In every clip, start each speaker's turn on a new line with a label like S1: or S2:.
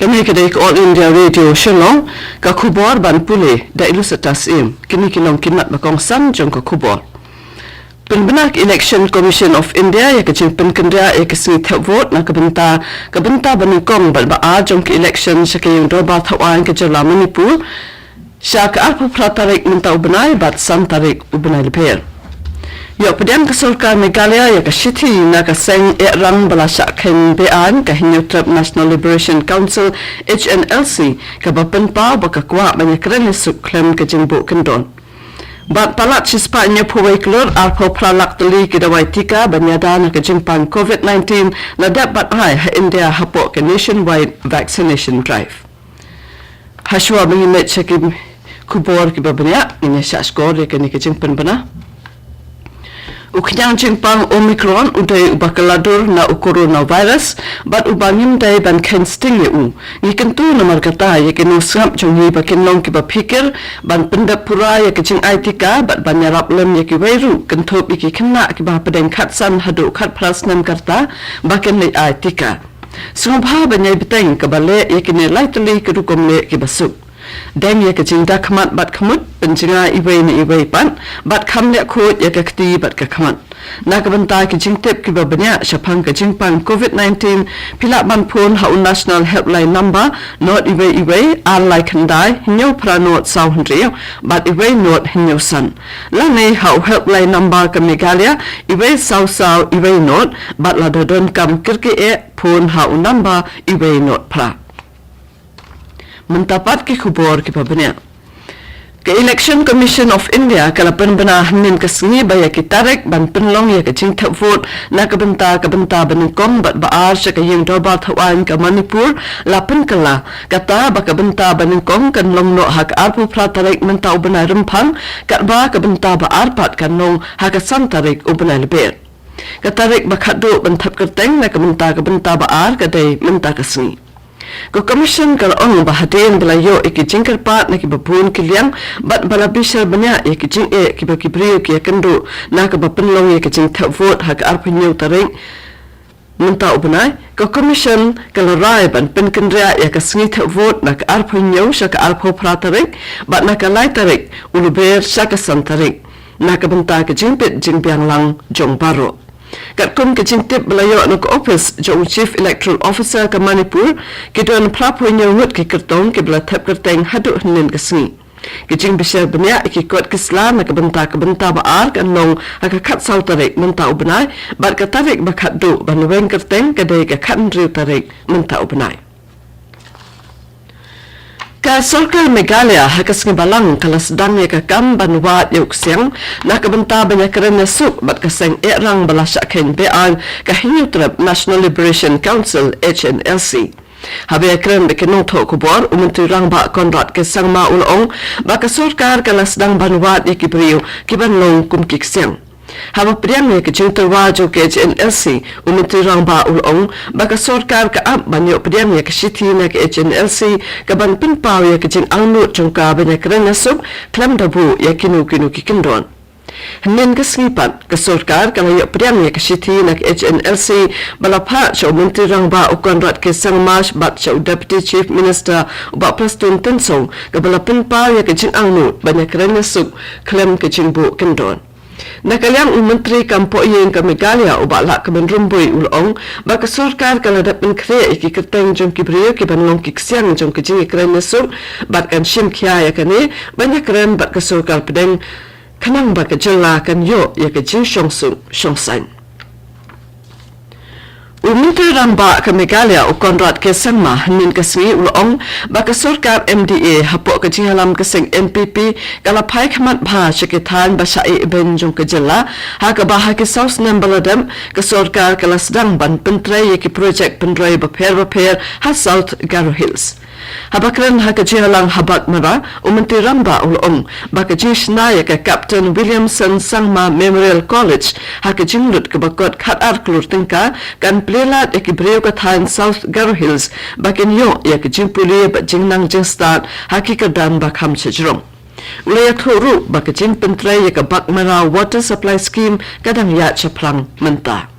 S1: Kami kedai All India Radio Shillong ka khubor ban pule da ilu setas im kini kilong kinat bakong san jong ka khubor. Penbenak Election Commission of India ya kecil penkendra ya kesini tak vote na kebenta baningkong ba jong ke election syakayong doba thawan ke jala Manipur syak arpu pratarik mentau benai bat san tarik ubenai leper. Yo pediam ke Sultan Meghalaya ya ke Shiti na ke seng rang balasak ken bean ke Hinyutrap National Liberation Council HNLC ke bapenpa bakakwa banyak keren suk klem ke jengbu kendon. Bat palat sispanya puwai kelur arpo pralak teli ke dawai tika banyada na ke jengpan COVID-19 na dapat hai India hapok ke nationwide vaccination drive. Haswa mengimet syakim kubor ke babanya ini syak skor ya ke ni ke jengpan bana. Uknyang jingpang Omicron udai ubakaladur na coronavirus bat ubangim dai ban ken sting u ni kentu nomor kata ye ke nusap jongi bakin long ke bapikir ban pendap pura ye ke jing aitika bat ban yarap lem ye ke weiru kentup iki kena ke ba pedeng khatsan hadu khat prasnam karta bakin le aitika sungabha banyai beteng ke bale ye ke ne laitli ke dukom le ke basuk Deng ya kecing dah kamat bat kamut pencinga iway ni iway pan bat kam le khut ya kati bat ka kamat na kabanta kecing tip ki babanya syapang kecing pan COVID-19 pila ban pun ha national helpline number not iway alai khandai hinyo pranot sau hendriyo bat iway not hinyo san la nei ha helpline number ka Meghalaya iway sau iway not bat la dodon kam kirke e pun ha number iway not pra mentapat ke khubor ke babanya ke Election Commission of India kala penbena hanin kesni baya kitarik ban penlong ya ke jing thap vote na kabenta baningkong bat baar syakayeng doba thawan ke Manipur lapen kala kata bakabenta baningkong kan long no hak arpu pratarik mentau bena rempang kat ba kabenta baar pat kan long hak santarik ubena leber katarik bakhadu bentap kerteng na kabenta baar kadai menta kesni ko commission kal ong bahaden belayo iki jingkar pat na ki babun kiliang bat bala bisal banyak iki jing ki bakibrio ki kendo na ka bapenlong iki jing thap vote hak arpinyo taring menta ubnai ko commission kal rai ban penkendra ya ka sngi thap vote na ka arpinyo sha ka arpo pratarik bat na ka lai tarik uluber sha ka santarik na ka benta ki jingpet jingpiang lang jong baro kat kun ke jintip belayo nak office jong chief electoral officer ke Manipur ke don prapo nyawut ke kertong ke bela tap kerteng hadu hnen ke sni ke jing bisar benya ke kot ke slam nak benta baar kan long ak khat sau tarik menta ubnai bat ka tarik bakhat do ban weng kerteng ke dei ke khan riu tarik menta ubnai ka Sultan Meghalaya hakas ngebalang kala sedang ya ka kam banwat yuk siang na kabenta banyak keren suk bat kaseng erang balasak ken bean ka Hinyutrap National Liberation Council HNLC habe keren bekenong tho kubor umuntu rang ba konrat ke sangma ulong ba ka sarkar kala sedang banwat ikibriu kiban long kum kik siang Haba priang ke jingter wajo ke HNLC umuntu rang ba ulong baka sarkar ka ap banyo priang ke shiti na ke HNLC ka ban pinpaw ya ke jing angnu chungka banyak keren suk klam dabu ya kinu kikindon Hnen ke snipat ke sarkar kala yo priang ya ke shiti na ke HNLC balapha cho umuntu rang ba ukonrat ke sangmas bat cho deputy chief minister ba plastun tensong ka balapin pa ya ke jing angnu banyak keren suk klam ke jingbu kendon Nakaliang Menteri Kampo Yen ke Meghalaya ubak lak ke benrumbui ulong baka sarkar kala dapat kre iki keteng jong kibrio ke banlong kiksiang jong ke jingi keren nesuk bat kan shim kia ya kane banyak keren bat ke sarkar pedeng kanang baka jela kan yo ya ke jing shongsan Menteri Ramba ke Meghalaya ukonrat ke sangma hanin ke swi ulong baka sarkar MDA hapok ke jinghalam ke seng MPP kala pai khamat bha syakithan basai ben jong ke jela ha ka bah ke south nambaladam ke sarkar kala sedang ban pentrai ke projek pendrai baper ha South Garo Hills Habakran haka jihalang habak mara Menteri Ramba ulong baka jishna ya ke Captain Williamson Sangma Memorial College haka jinglut ke bakot khat ar klur tingka kan plelat ya ke breu ke than South Garo Hills bakin yo ya ke jingpuli ba jingnang jingstat haki ke dan bakham chejrong Ulaya thuru baka jing pentrai ya ke bak mara water supply scheme kadang ya chaplang menta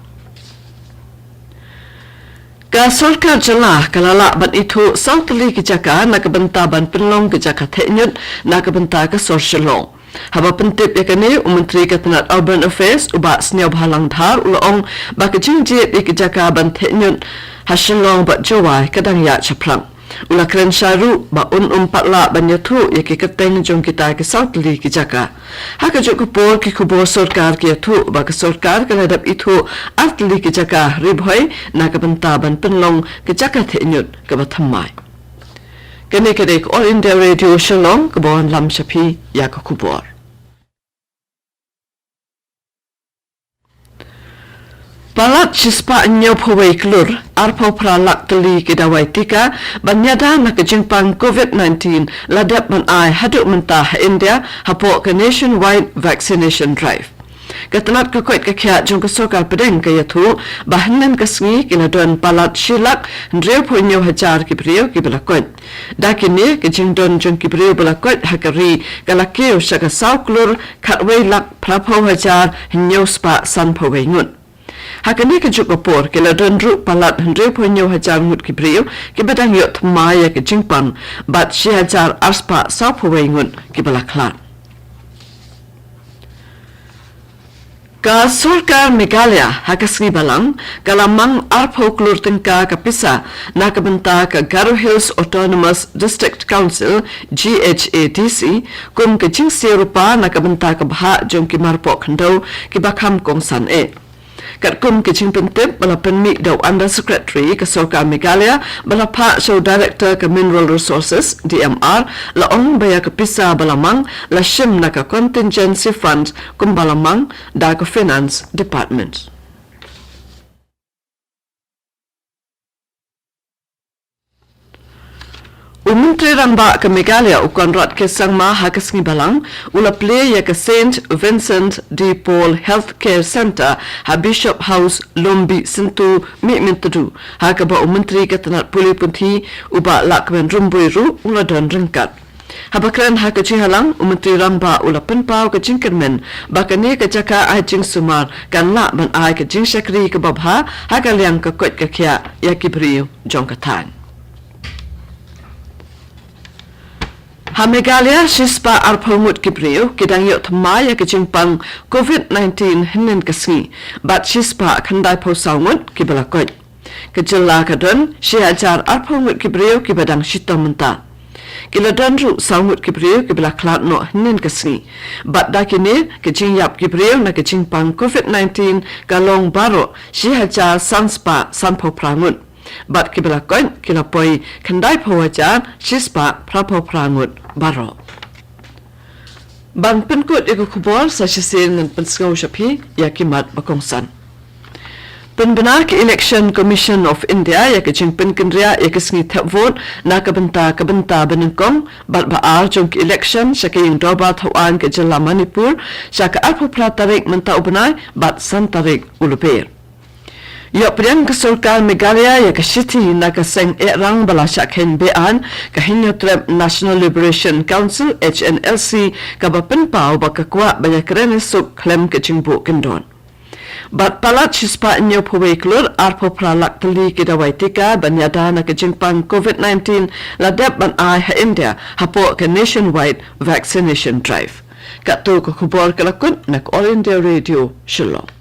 S1: Ka sorkar jelah kalala ban itu sautli kijaka na kabenta ban penlong kijaka tenyut na kabenta ka sor Shillong. Haba pentip yakani Menteri Kabinet Urban Affairs uba sniaw bhalang dhar ulong ba kajingje kijaka ban tenyut ha Shillong ba jawai kadang ya chaplang. Ula keren syaru ba patla banyatu yaki keteng jong kita ke sautli kijaka. Haka jok kupor ki kubor sorkar ki atu ba ke sorkar kalahadap itu artli kijaka ribhoy na kabenta ban penlong kijaka tenyut ke bathamai. Kene kedek All India Radio Shillong kebon lam syapi ya ke kubor. Palat sispa nyaw pawai kelur arpau pralak teli kedawai tika banyada na kejingpang COVID-19 ladap man ai haduk mentah India hapok ke nationwide vaccination drive. Ketenat kekoit kekiat jong kesokal pedeng ke yatu bahanan kesengi kiladon palat silak ndreu punyo hajar kibriu kibalakot. Dakini kejingdon jong kibriu balakot hakari kalakeu syaka sauklur katway lak prapau hajar hinyo spa san pawai ngut. Hakani kejuk kapor kila dondru palat hendreu punyo hajar ngut kibriu kibadang yot maya kejingpang bat si hajar arspa sau pawai ngut kibalaklat. Ka sorkar Meghalaya hakasngi balang kalamang arpau klur tengka kapisa na kabenta ka Garo Hills Autonomous District Council GHADC kum kejing rupa na kabenta ka baha jong kimarpok hendau kibakam kongsan Kat kum kejing pentip bala penmik daw Under Secretary ke sorkar Meghalaya bala Pak Show Director ke Mineral Resources DMR laong baya kapisa balamang la shim na ka Contingency Fund kum balamang da ke Finance Department. Menteri Rangba ke Meghalaya ukon rat ke sangma hakasngi balang ula play ya ke St. Vincent de Paul Healthcare Center ha Bishop House Lombi Sentu Mitmintu ha ka ba Menteri Kabinet Puli Punti uba lakmen rumbuiru ula don ringkat. Habakran ha ke halang Menteri Rangba ula penpau ke jingkermen bakane ke jaka ajing sumar kan la ban ai ke jing syakri ke babha ha ka liang ke kot ke kia ya kibriu jong katan. Ha Meghalaya sispa arpamut kibriu kidang yot maya kejingpang COVID-19 hinin kasngi bat sispa kandai pausaungut kibalakot. Kejela kadon siajar arpamut kibriu kibadang sitamenta. Kiladon ru saungut kibriu kibalaklat no hinin kasngi bat dakini kejing yap kibriu na kejingpang COVID-19 kalong baro siajar sanspa sanpau prangut. Bat kibalakot kilapoi kandai pawajar sispa prapau prangut baro. Ban penkut iku kubor sa sisin ngan pensengaw syapi yakimat bakongsan. Penbenar ke Election Commission of India ya kejing penkendria ya kesengi tap vote na kabenta benengkong bat baar jong ke election syaka yung doba tauan ke jela Manipur syaka alpo pratarik menta ubenai bat santarik ulupir. Yok priang ke sorkar Meghalaya ya ke city na ke seng rang bala syakhen bean ke hinyotrep National Liberation Council HNLC ka bapenpau ba ke kuat banyak keren suk klem ke jingbu kendon. Bat palat sispa nyo pawai klur arpo pralak teli ke dawai tika banyada na ke jingpang COVID-19 ladap ban ai ha India hapo ke nationwide vaccination drive. Kato ke kubor kelakut nak All India Radio Shillong.